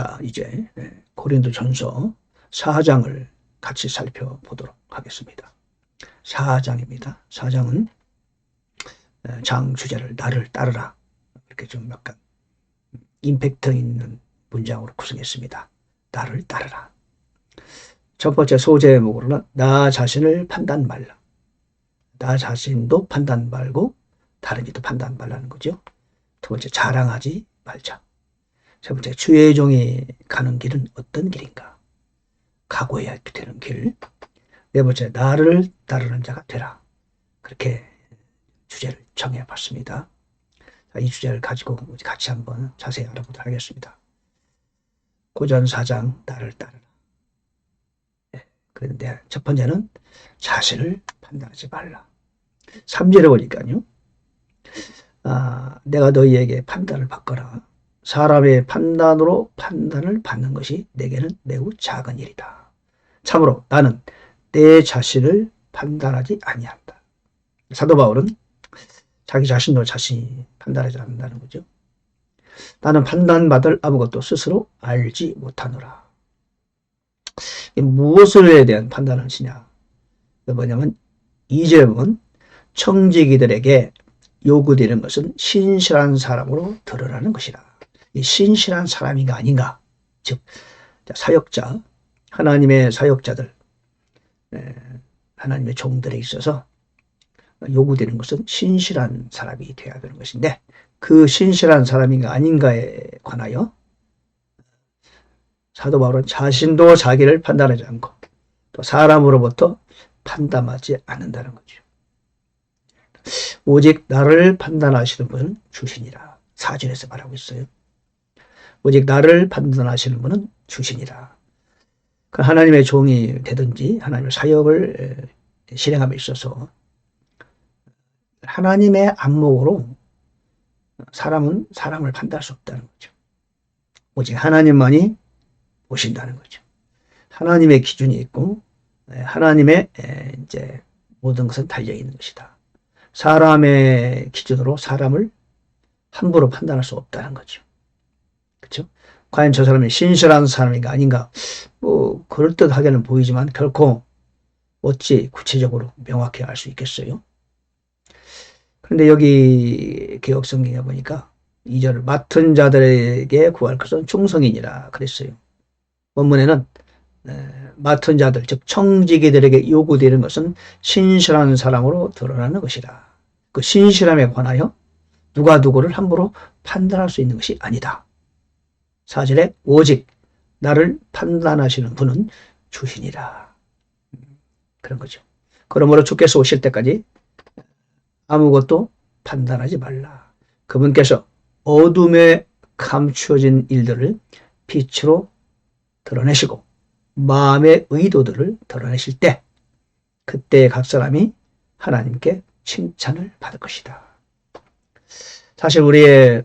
자, 이제 고린도전서 4장을 같이 살펴보도록 하겠습니다. 4장입니다. 4장은 장 주제를 나를 따르라, 이렇게 좀 약간 임팩트 있는 문장으로 구성했습니다. 나를 따르라. 첫 번째 소제목으로는 나 자신을 판단 말라. 나 자신도 판단 말고 다른 이도 판단 말라는 거죠. 두 번째, 자랑하지 말자. 세 번째, 주의 종이 가는 길은 어떤 길인가? 각오해야 되는 길. 네 번째, 나를 따르는 자가 되라. 그렇게 주제를 정해봤습니다. 이 주제를 가지고 같이 한번 자세히 알아보도록 하겠습니다. 고전 4장 나를 따르라. 그런데 첫 번째는 자신을 판단하지 말라. 3절에 보니까요. 내가 너희에게 판단을 받거라. 사람의 판단으로 판단을 받는 것이 내게는 매우 작은 일이다. 참으로 나는 내 자신을 판단하지 아니한다. 사도 바울은 자기 자신도 자신이 판단하지 않는다는 거죠. 나는 판단받을 아무것도 스스로 알지 못하노라. 무엇에 대한 판단을 하시냐? 뭐냐면 2절에 보면 청지기들에게 요구되는 것은 신실한 사람으로 들으라는 것이다. 이 신실한 사람인가 아닌가? 즉 사역자, 하나님의 사역자들, 하나님의 종들에 있어서 요구되는 것은 신실한 사람이 되어야 되는 것인데, 그 신실한 사람인가 아닌가에 관하여 사도 바울은 자신도 자기를 판단하지 않고 또 사람으로부터 판단하지 않는다는 거죠. 오직 나를 판단하시는 분은 주시니라. 4절에서 말하고 있어요. 오직 나를 판단하시는 분은 주시니라. 그 하나님의 종이 되든지 하나님의 사역을 실행함에 있어서 하나님의 안목으로 사람은 사람을 판단할 수 없다는 거죠. 오직 하나님만이 보신다는 거죠. 하나님의 기준이 있고 하나님의 이제 모든 것은 달려 있는 것이다. 사람의 기준으로 사람을 함부로 판단할 수 없다는 거죠. 그렇죠? 과연 저 사람이 신실한 사람인가 아닌가? 뭐 그럴듯하게는 보이지만 결코 어찌 구체적으로 명확히 알 수 있겠어요? 그런데 여기 개역성경에 보니까 2절 맡은 자들에게 구할 것은 충성이니라 그랬어요. 원문에는 맡은 자들, 즉 청지기들에게 요구되는 것은 신실한 사람으로 드러나는 것이다. 그 신실함에 관하여 누가 누구를 함부로 판단할 수 있는 것이 아니다. 4절에 오직 나를 판단하시는 분은 주시니라. 그런 거죠. 그러므로 주께서 오실 때까지 아무것도 판단하지 말라. 그분께서 어둠에 감추어진 일들을 빛으로 드러내시고 마음의 의도들을 드러내실 때 그때 각 사람이 하나님께 칭찬을 받을 것이다. 사실 우리의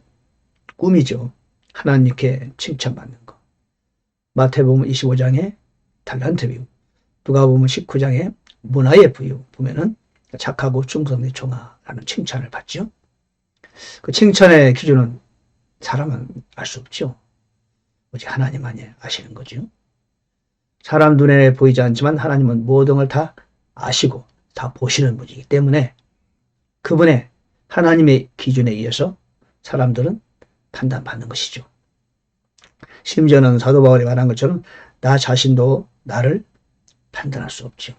꿈이죠. 하나님께 칭찬받는 거. 마태복음 25장에 달란트 비유, 누가복음 19장에 문화의 부유 보면은 착하고 충성된 종아라는 칭찬을 받죠. 그 칭찬의 기준은 사람은 알 수 없죠. 오직 하나님만이 아시는 거죠. 사람 눈에 보이지 않지만 하나님은 모든 걸 다 아시고 다 보시는 분이기 때문에 그분의 하나님의 기준에 의해서 사람들은 판단받는 것이죠. 심지어는 사도 바울이 말한 것처럼 나 자신도 나를 판단할 수 없죠.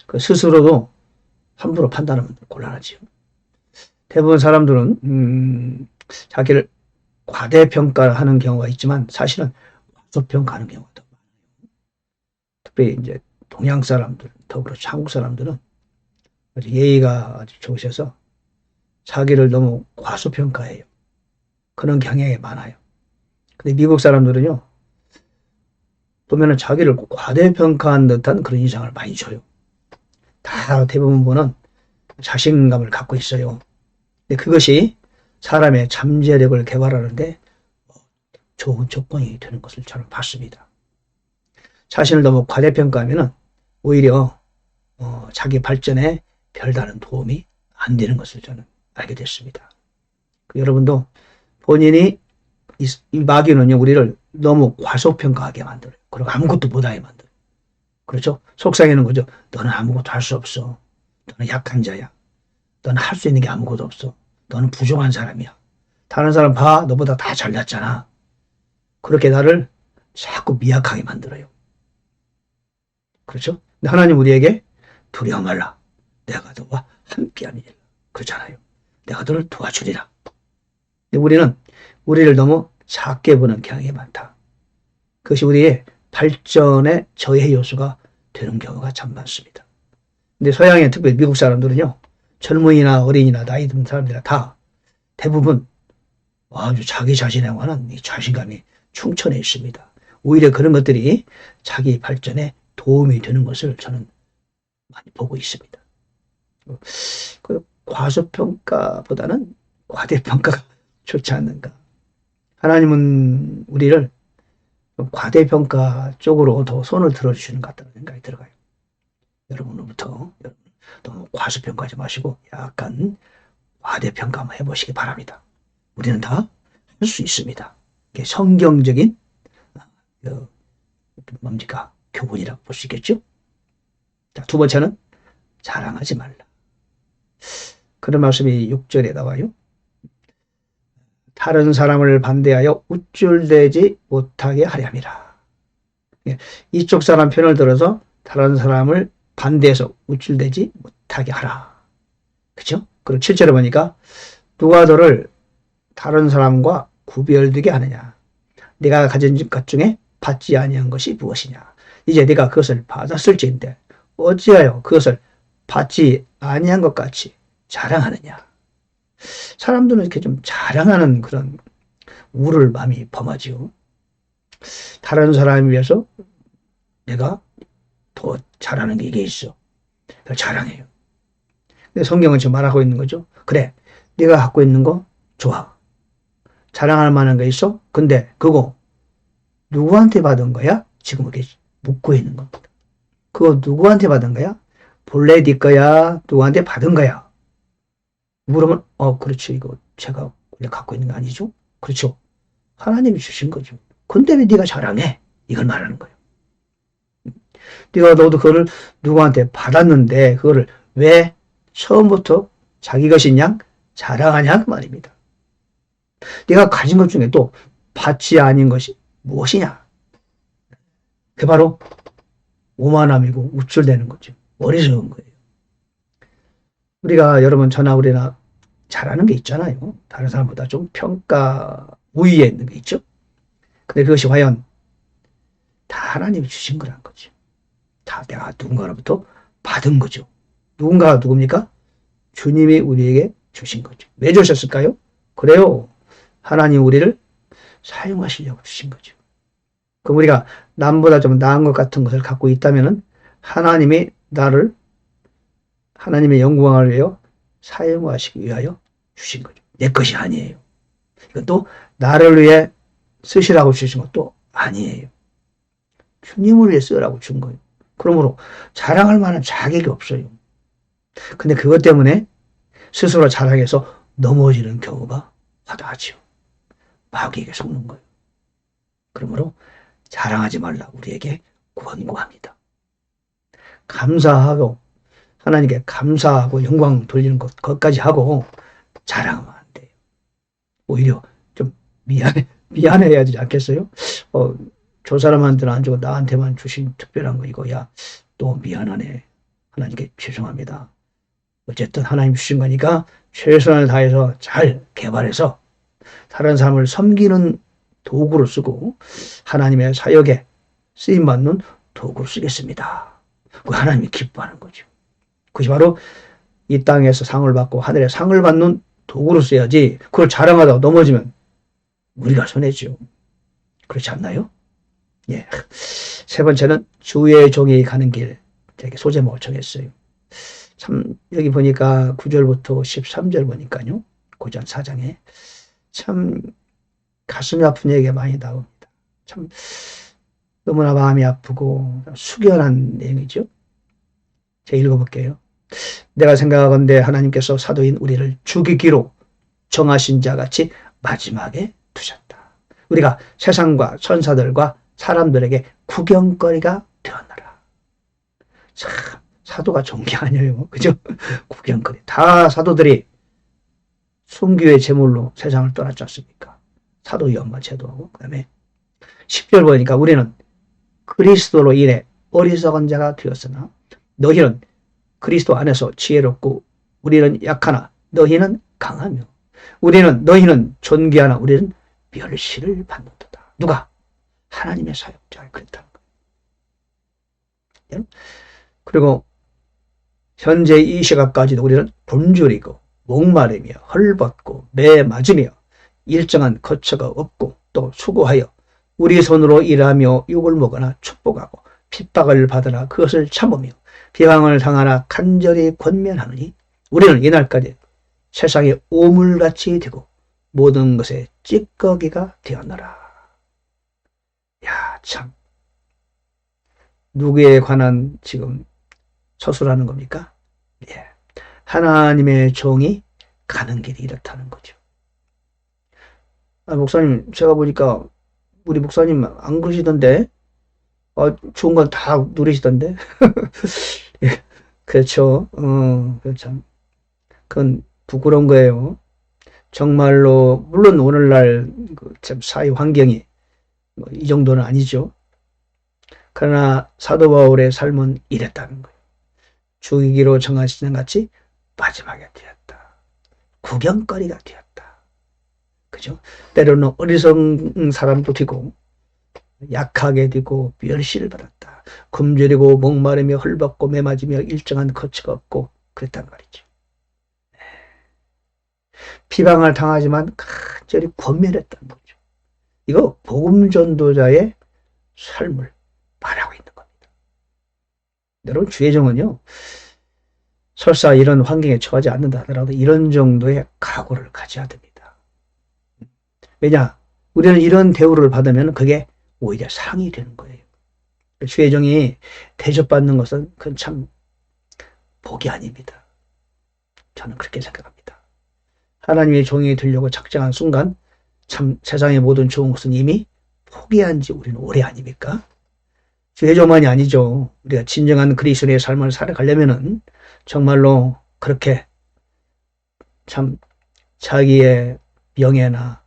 그 스스로도 함부로 판단하면 곤란하죠. 대부분 사람들은 자기를 과대평가하는 경우가 있지만 사실은 과소평가하는 경우가 더 많아요. 특별히 이제 동양 사람들, 더불어 한국 사람들은 아주 예의가 아주 좋으셔서 자기를 너무 과소평가해요. 그런 경향이 많아요. 근데 미국 사람들은요, 보면은 자기를 과대평가한 듯한 그런 인상을 많이 줘요. 다 대부분 보는 자신감을 갖고 있어요. 근데 그것이 사람의 잠재력을 개발하는데 좋은 조건이 되는 것을 저는 봤습니다. 자신을 너무 과대평가하면 오히려 자기 발전에 별다른 도움이 안 되는 것을 저는 알게 됐습니다. 여러분도 본인이 이 마귀는요, 우리를 너무 과소평가하게 만들어요. 그리고 아무것도 못하게 만들어요. 그렇죠? 속상해는 거죠. 너는 아무것도 할 수 없어. 너는 약한 자야. 너는 할 수 있는 게 아무것도 없어. 너는 부족한 사람이야. 다른 사람 봐. 너보다 다 잘났잖아. 그렇게 나를 자꾸 미약하게 만들어요. 그렇죠? 근데 하나님 우리에게 두려워 말라. 내가 너와 함께하니라. 그렇잖아요. 내가 너를 도와주리라. 근데 우리는 우리를 너무 작게 보는 경향이 많다. 그것이 우리의 발전의 저해 요소가 되는 경우가 참 많습니다. 근데 서양의 특별히 미국 사람들은요, 젊은이나 어린이나 나이 든 사람들이 다 대부분 아주 자기 자신에 관한 이 자신감이 충천해 있습니다. 오히려 그런 것들이 자기 발전에 도움이 되는 것을 저는 많이 보고 있습니다. 그 과소평가보다는 과대평가가 좋지 않는가. 하나님은 우리를 과대평가 쪽으로 더 손을 들어주시는 것 같다는 생각이 들어가요. 여러분으로부터 너무 과소평가하지 마시고 약간 과대평가 한번 해보시기 바랍니다. 우리는 다 할 수 있습니다. 이게 성경적인 뭡니까? 교훈이라고 볼 수 있겠죠? 자, 두 번째는 자랑하지 말라. 그런 말씀이 6절에 나와요. 다른 사람을 반대하여 우쭐대지 못하게 하렴이라. 이쪽 사람 편을 들어서 다른 사람을 반대해서 우쭐대지 못하게 하라. 그죠? 그리고 7절에 보니까 누가 너를 다른 사람과 구별되게 하느냐. 네가 가진 것 중에 받지 아니한 것이 무엇이냐. 이제 네가 그것을 받았을지인데 어찌하여 그것을 받지 아니한 것 같이 자랑하느냐. 사람들은 이렇게 좀 자랑하는 그런 우를 마음이 범하지요. 다른 사람에 비해서 내가 더 잘하는 게 이게 있어. 그걸 자랑해요. 근데 성경은 지금 말하고 있는 거죠. 그래, 네가 갖고 있는 거 좋아. 자랑할 만한 거 있어? 근데 그거 누구한테 받은 거야? 지금 이렇게 묻고 있는 겁니다. 그거 누구한테 받은 거야? 본래 네 거야? 누구한테 받은 거야? 물으면 그렇지. 이거 제가 원래 갖고 있는 거 아니죠? 그렇죠. 하나님이 주신 거죠. 근데 왜 네가 자랑해? 이걸 말하는 거예요. 네가 너도 그거를 누구한테 받았는데 그거를 왜 처음부터 자기 것인 양 자랑하냐 그 말입니다. 네가 가진 것 중에 또 받지 아닌 것이 무엇이냐? 그게 바로 오만함이고 우쭐대는 거죠. 어리석은 거예요. 우리가 여러분 저나 우리나 잘하는 게 있잖아요. 다른 사람보다 좀 평가 우위에 있는 게 있죠. 근데 그것이 과연 다 하나님이 주신 거란 거죠. 다 내가 누군가로부터 받은 거죠. 누군가가 누굽니까? 주님이 우리에게 주신 거죠. 왜 주셨을까요? 그래요. 하나님 우리를 사용하시려고 주신 거죠. 그럼 우리가 남보다 좀 나은 것 같은 것을 갖고 있다면 하나님이 나를 하나님의 영광을 위하여 사용하시기 위하여 주신 거죠. 내 것이 아니에요. 이건 또 나를 위해 쓰시라고 주신 것도 아니에요. 주님을 위해 쓰라고 준 거예요. 그러므로 자랑할 만한 자격이 없어요. 근데 그것 때문에 스스로 자랑해서 넘어지는 경우가 화다하죠. 마귀에게 속는 거예요. 그러므로 자랑하지 말라 우리에게 권고합니다. 감사하고 하나님께 감사하고 영광 돌리는 것까지 하고 자랑하면 안 돼요. 오히려 좀 미안해야 되지 않겠어요? 저 사람한테는 안 주고 나한테만 주신 특별한 거 이거야. 또 미안하네. 하나님께 죄송합니다. 어쨌든 하나님 주신 거니까 최선을 다해서 잘 개발해서 다른 사람을 섬기는 도구로 쓰고 하나님의 사역에 쓰임받는 도구로 쓰겠습니다. 그 하나님이 기뻐하는 거죠. 그것이 바로 이 땅에서 상을 받고 하늘에 상을 받는 도구로 써야지 그걸 자랑하다가 넘어지면 우리가 손해죠. 그렇지 않나요? 예. 세 번째는 주의 종이 가는 길. 제게 소제목을 정했어요. 참 여기 보니까 9절부터 13절 보니까요. 고전 4장에 참 가슴이 아픈 얘기가 많이 나옵니다. 참 너무나 마음이 아프고 숙연한 내용이죠. 제가 읽어볼게요. 내가 생각하건대 하나님께서 사도인 우리를 죽이기로 정하신 자 같이 마지막에 두셨다. 우리가 세상과 천사들과 사람들에게 구경거리가 되었노라. 참 사도가 좋은 게 아니에요. 그죠? 구경거리. 다 사도들이 순교의 제물로 세상을 떠났지 않습니까? 사도 요한만 제도하고. 그 다음에 10절 보니까 우리는 그리스도로 인해 어리석은 자가 되었으나 너희는 그리스도 안에서 지혜롭고 우리는 약하나 너희는 강하며 너희는 존귀하나 우리는 멸시를 받는도다. 누가? 하나님의 사역자가 그랬다는 거예요. 그리고 현재 이 시각까지도 우리는 굶주리고 목마르며 헐벗고 매 맞으며 일정한 거처가 없고 또 수고하여 우리 손으로 일하며 욕을 먹으나 축복하고 핍박을 받으나 그것을 참으며 비방을 당하나 간절히 권면하느니 우리는 이날까지 세상의 오물같이 되고 모든 것에 찌꺼기가 되었노라. 야, 참. 누구에 관한 지금 서술하는 겁니까? 예. 하나님의 종이 가는 길이 이렇다는 거죠. 목사님, 제가 보니까 우리 목사님 안 그러시던데, 좋은 건 다 누리시던데. 예, 그렇죠. 그렇죠. 그건 부끄러운 거예요. 정말로, 물론 오늘날 참 사회 환경이 이 정도는 아니죠. 그러나 사도 바울의 삶은 이랬다는 거예요. 죽이기로 정하시는 같이 마지막에 되었다. 구경거리가 되었다. 그죠? 때로는 어리석은 사람도 되고 약하게 되고 멸시를 받았다. 굶주리고 목마르며 헐벗고 매맞으며 일정한 거처가 없고 그랬단 말이죠. 비방을 당하지만 간절히 권면했다는 거죠. 이거 복음 전도자의 삶을 말하고 있는 겁니다. 여러분, 주의 종은요, 설사 이런 환경에 처하지 않는다 하더라도 이런 정도의 각오를 가져야 됩니다. 왜냐? 우리는 이런 대우를 받으면 그게 오히려 상이 되는 거예요. 주의 종이 대접받는 것은 그건 참 복이 아닙니다. 저는 그렇게 생각합니다. 하나님의 종이 되려고 작정한 순간 참 세상의 모든 좋은 것은 이미 포기한 지 우리는 오래 아닙니까? 주의 종만이 아니죠. 우리가 진정한 그리스도의 삶을 살아가려면은 정말로 그렇게 참 자기의 명예나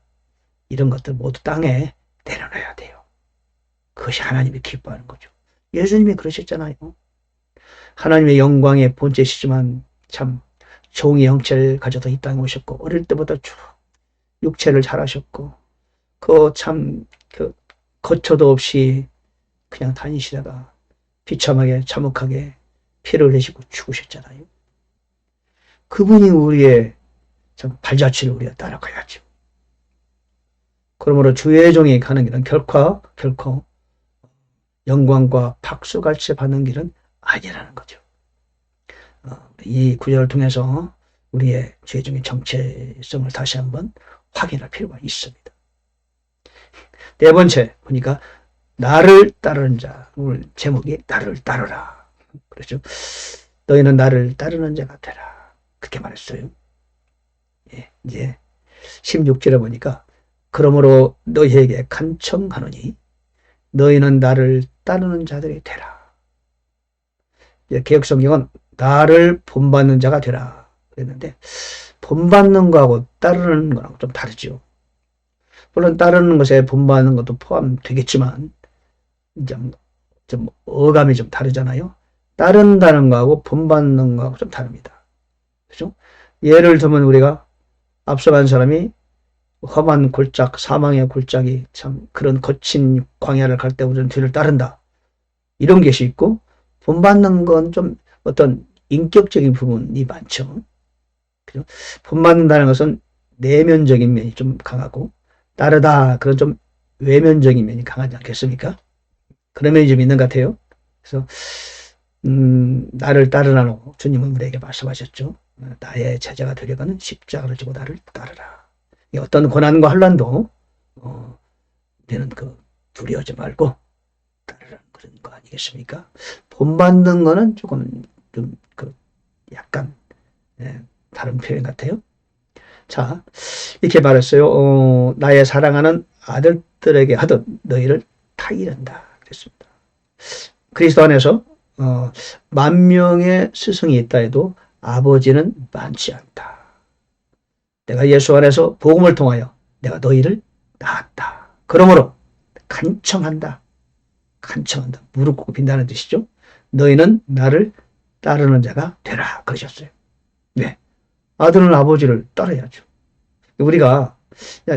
이런 것들 모두 땅에 내려놔야 돼요. 그것이 하나님이 기뻐하는 거죠. 예수님이 그러셨잖아요. 하나님의 영광의 본체시지만 참 종의 형체를 가져서 이 땅에 오셨고 어릴 때부터 쭉 육체를 잘하셨고 그 거처도 없이 그냥 다니시다가 비참하게 참혹하게 피를 흘리시고 죽으셨잖아요. 그분이 우리의 참 발자취를 우리가 따라가야죠. 그러므로 주의 종이 가는 길은 결코 영광과 박수갈채 받는 길은 아니라는 거죠. 이 구절을 통해서 우리의 주의 종의 정체성을 다시 한번 확인할 필요가 있습니다. 네 번째 보니까 나를 따르는 자, 오늘 제목이 나를 따르라. 그렇죠? 너희는 나를 따르는 자가 되라. 그렇게 말했어요. 예, 이제 16절에 보니까 그러므로 너희에게 간청하노니 너희는 나를 따르는 자들이 되라. 개역성경은 나를 본받는 자가 되라 그랬는데 본받는 거하고 따르는 거랑 좀 다르죠. 물론 따르는 것에 본받는 것도 포함되겠지만 좀 어감이 좀 다르잖아요. 따른다는 거하고 본받는 거하고 좀 다릅니다. 그죠? 예를 들면 우리가 앞서간 사람이 험한 골짝, 사망의 골짜기, 참 그런 거친 광야를 갈 때 우리는 뒤를 따른다. 이런 것이 있고 본받는 건 좀 어떤 인격적인 부분이 많죠. 그죠? 본받는다는 것은 내면적인 면이 좀 강하고 따르다 그런 좀 외면적인 면이 강하지 않겠습니까? 그런 면이 좀 있는 것 같아요. 그래서 나를 따르라고 주님은 우리에게 말씀하셨죠. 나의 제자가 되려가는 십자가를 지고 나를 따르라. 어떤 고난과 환난도 우리는 두려워하지 말고 따르라는 그런 거 아니겠습니까? 본받는 거는 조금 좀 약간 다른 표현 같아요. 자, 이렇게 말했어요. 나의 사랑하는 아들 아들들에게 하듯 너희를 타이른다 그랬습니다. 그리스도 안에서 만 명의 스승이 있다 해도 아버지는 많지 않다. 내가 예수 안에서 복음을 통하여 내가 너희를 낳았다. 그러므로 간청한다. 간청한다. 무릎 꿇고 빈다는 뜻이죠. 너희는 나를 따르는 자가 되라 그러셨어요. 네. 아들은 아버지를 따라야죠. 우리가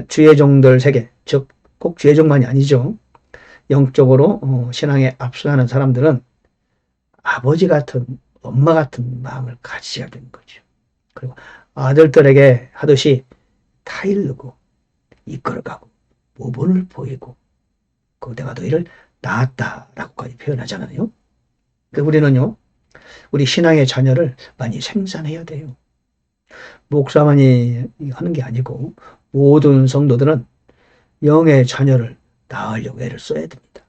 주의 종들 세계, 즉 꼭 주의 종만이 아니죠. 영적으로 신앙에 앞서가는 사람들은 아버지 같은, 엄마 같은 마음을 가지셔야 되는 거죠. 그리고 아들들에게 하듯이 타이르고 이끌어가고 모범을 보이고 그 내가 너희를 낳았다라고까지 표현하잖아요. 우리는요, 우리 신앙의 자녀를 많이 생산해야 돼요. 목사만이 하는 게 아니고 모든 성도들은 영의 자녀를 낳으려고 애를 써야 됩니다.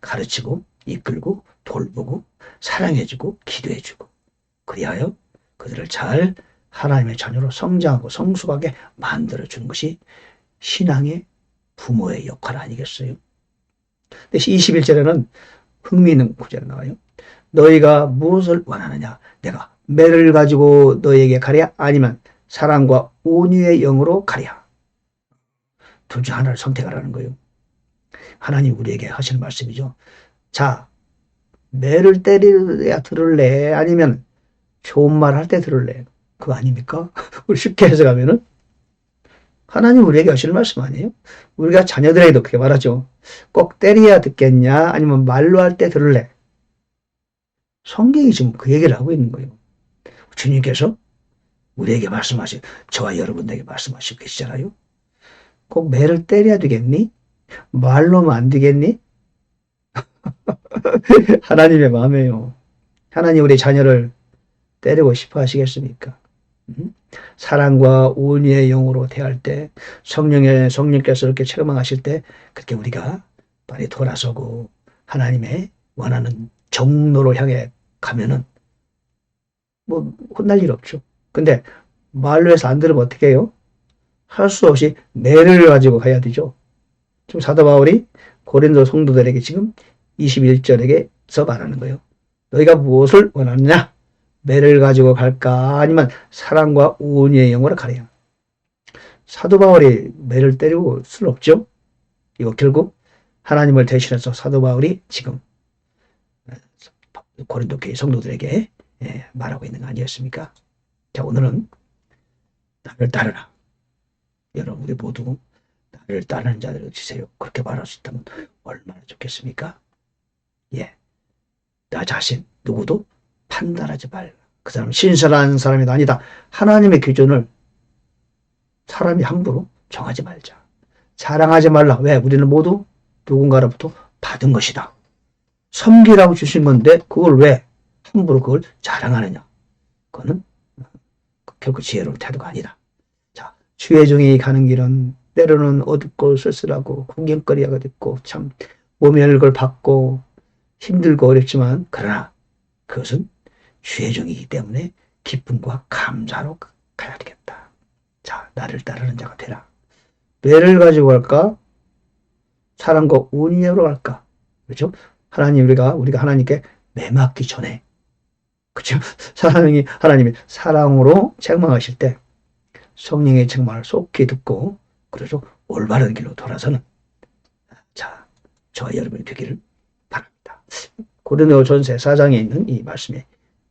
가르치고 이끌고 돌보고 사랑해주고 기도해주고 그리하여 그들을 잘 하나님의 자녀로 성장하고 성숙하게 만들어주는 것이 신앙의 부모의 역할 아니겠어요? 21절에는 흥미있는 구절이 나와요. 너희가 무엇을 원하느냐? 내가 매를 가지고 너희에게 가랴? 아니면 사랑과 온유의 영으로 가랴? 둘 중 하나를 선택하라는 거예요. 하나님 우리에게 하시는 말씀이죠. 자, 매를 때려야 들을래? 아니면 좋은 말 할 때 들을래? 그거 아닙니까? 우리 쉽게 해석하면은 하나님 우리에게 하시는 말씀 아니에요? 우리가 자녀들에게도 그렇게 말하죠. 꼭 때려야 듣겠냐? 아니면 말로 할 때 들을래? 성경이 지금 그 얘기를 하고 있는 거예요. 주님께서 우리에게 말씀하시, 저와 여러분들에게 말씀하시고 계시잖아요. 꼭 매를 때려야 되겠니? 말로만 안 되겠니? 하나님의 마음이에요. 하나님 우리 자녀를 때리고 싶어 하시겠습니까? 사랑과 온유의 영으로 대할 때 성령께서 이렇게 체험하실 때 그렇게 우리가 빨리 돌아서고 하나님의 원하는 정로로 향해 가면은 뭐 혼날 일 없죠. 근데 말로 해서 안 들으면 어떻게 해요? 할 수 없이 매를 가지고 가야 되죠. 지금 사도 바울이 고린도 성도들에게 지금 21절에게서 말하는 거예요. 너희가 무엇을 원하느냐? 매를 가지고 갈까? 아니면 사랑과 온유의 영으로 가랴? 사도 바울이 매를 때리고 수는 없죠. 이거 결국 하나님을 대신해서 사도 바울이 지금 고린도 교회 성도들에게 말하고 있는 거 아니었습니까? 자, 오늘은 나를 따르라. 여러분 우리 모두 나를 따르는 자들을 주세요. 그렇게 말할 수 있다면 얼마나 좋겠습니까? 예, 나 자신 누구도 판단하지 말라. 그 사람 신실한 사람이 아니다. 하나님의 기준을 사람이 함부로 정하지 말자. 자랑하지 말라. 왜? 우리는 모두 누군가로부터 받은 것이다. 섬기라고 주신 건데 그걸 왜 함부로 그걸 자랑하느냐. 그거는 결코 지혜로운 태도가 아니다. 자, 주의 종이 가는 길은 때로는 어둡고 쓸쓸하고 궁경거리가 됐고 참 모멸을 받고 힘들고 어렵지만 그러나 그것은 주의 종이기 때문에 기쁨과 감사로 가야 되겠다. 자, 나를 따르는 자가 되라. 매를 가지고 갈까? 사랑과 온유로 갈까? 그렇죠? 우리가 하나님께 매 맞기 전에, 그렇죠? 하나님이 사랑으로 책망하실 때 성령의 책망을 속히 듣고, 그래서 올바른 길로 돌아서는, 자, 저와 여러분이 되기를 바랍니다. 고린도전서 4장에 있는 이 말씀의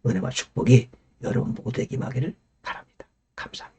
은혜와 축복이 여러분 모두에게 임하기를 바랍니다. 감사합니다.